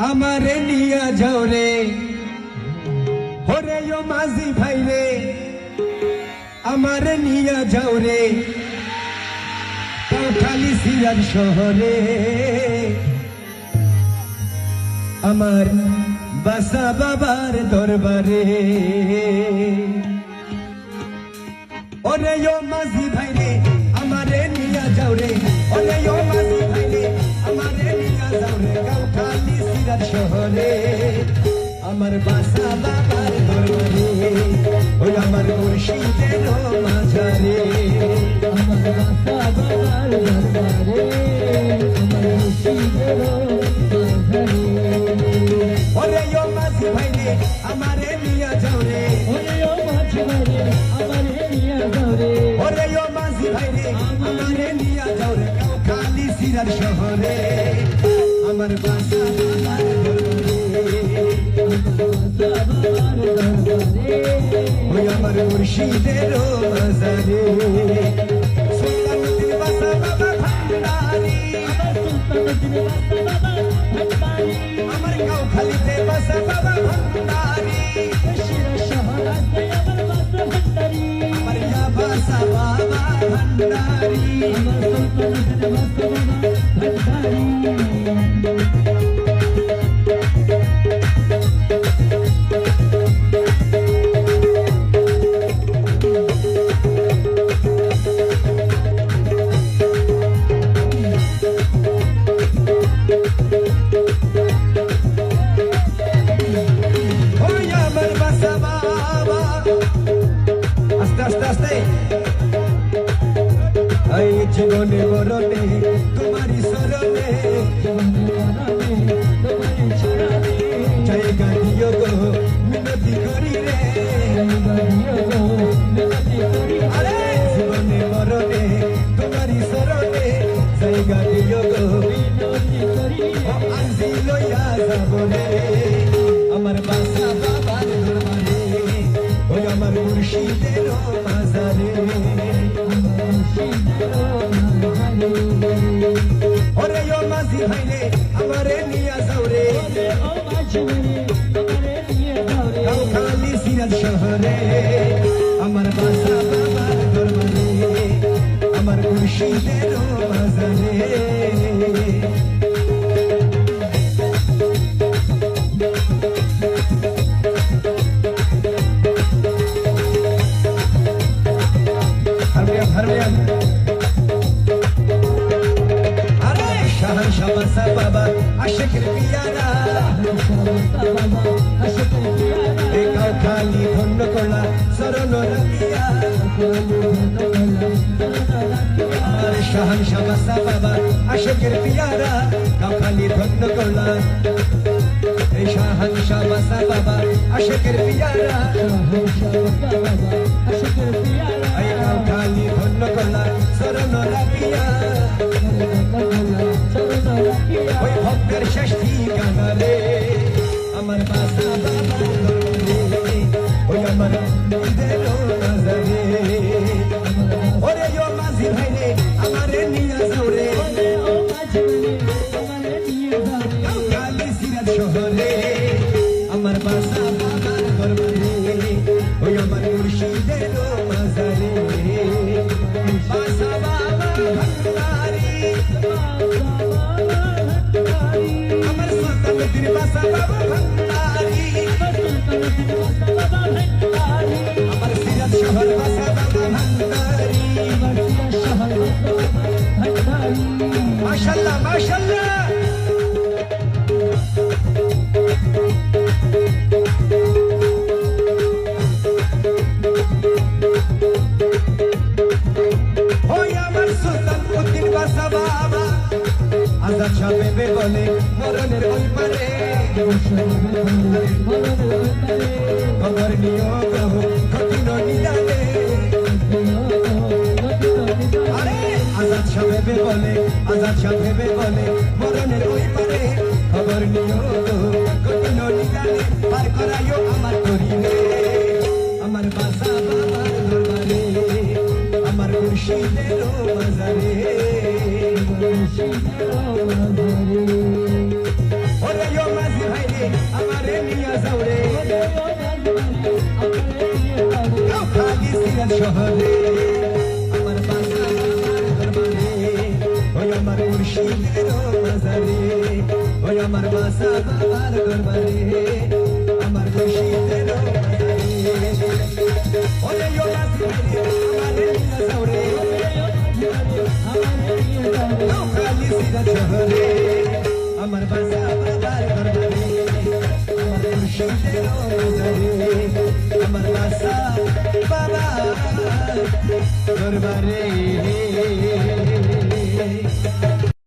আমারে নিয়া যাও রে ওরে ও মাঝি ভাই রে আমারে নিয়া যাও রে কাউখালী সিরাজ শহরে আমার বাসা বাবার দরবারে ওরে ও মাঝি ভাই রে আমারে নিয়া যাও রে ওরে ও মাঝি ভাই রে আমারে নিয়া যাও রে কাউখালী সিরাজ শহরে আমার বাসা বাবার দরবারে ওই আমার মুর্শিদের মাঝারে আমার বাসা বাবার দরবারে আমার মুর্শিদের মাঝারে ওরে ও মাঝি ভাই রে আমারে নিয়া যাও রে ওরে ও মাঝি ভাই রে আমারে নিয়া যাও রে ওরে ও মাঝি ভাই রে আমারে নিয়া যাও রে কাউখালী সিরাজ শহরে আমার বাসা বাবার ওই আমার মুর্শিদের মাঝারে সুলতানুদ্দিন বাসা বাবা ভান্ডারি আমার কাউখালীতে বাসা বাবা ভান্ডারি আমার বাসা বাবা ভান্ডারি জীবনে মরণে তোমারি শরণে জায়গা দিও গো মিনতি করি রে আরে জীবনে মরণে তোমারি শরণে জায়গা দিও গো মিনতি করি আজি লইয়া যাব রে আমার বাসা বাবার দরবারে ওই আমার মুর্শিদের মাঝারে ওরে ও মাঝি ভাই রে আমারে নিয়া যাও রে কাউখালী সিরাজ শহরে আমার বাসা বাবার দরবারে আমার মুর্শিদের মাঝারে বাসা বাবা আশিকের পিয়ারা এ কাউখালী ধন্য করলা শরণ রাখিয়া আমার শাহানশা বাসা বাবা আশিকের পিয়ারা কাউখালী ধন্য করলা এই শাহানশা বাসা বাবা আশিকের পিয়ারা এই কাউখালী ধন্য করলা শরণ রাখিয়া ওই ভক্তের শেষ ঠিকানা রে আমার বাসা বাবার দরবারে ওই আমার মুর্শিদের মাঝারে ওরে ও মাঝি ভাই রে আমারে নিয়া যাও রে কাউখালী সিরাজ শহরে আমার বাসা বাবার দরবারে ওই আমার মুর্শিদের মাঝারে বাসা বাবা ভান্ডারি আমার সুলতানুদ্দিন বাসা বাবা ভান্ডারি আমার সিরাজ শহর বাসা বাবা ভান্ডারি মাশাআল্লাহ মাশাআল্লাহ ওই আমার সুলতানুদ্দিন বাসা বাবা আজাদ সাহেবে বলে মরণের ওই পারে খবর নিও গো কঠিন নিদানে আরে আজাদ সাহেবে বলে মরণের ওই পারে খবর নিও গো কঠিন নিদানে পার করাইও আমার করিলে আমার বাসা বাবার দরবারে মুর্শিদের মাজারে ওরে ও মাঝি ভাই রে আমারে নিয়া যাও রে খালি সিরাজ শহরে আমার বাসা আমার দরবারে ওই আমার মুর্শিদের মাজারে ওই আমার বাসা বাবার দরবারে আমার মুর্শিদের মাজারে ওরে ও মাঝি ভাই রে আমারে নিয়া যাও রে খালি সিরাজ শহরে আমার বাসা বাবার দরবারে আমার মুর্শিদের মাজারে আমার বাসা বাবার দরবারে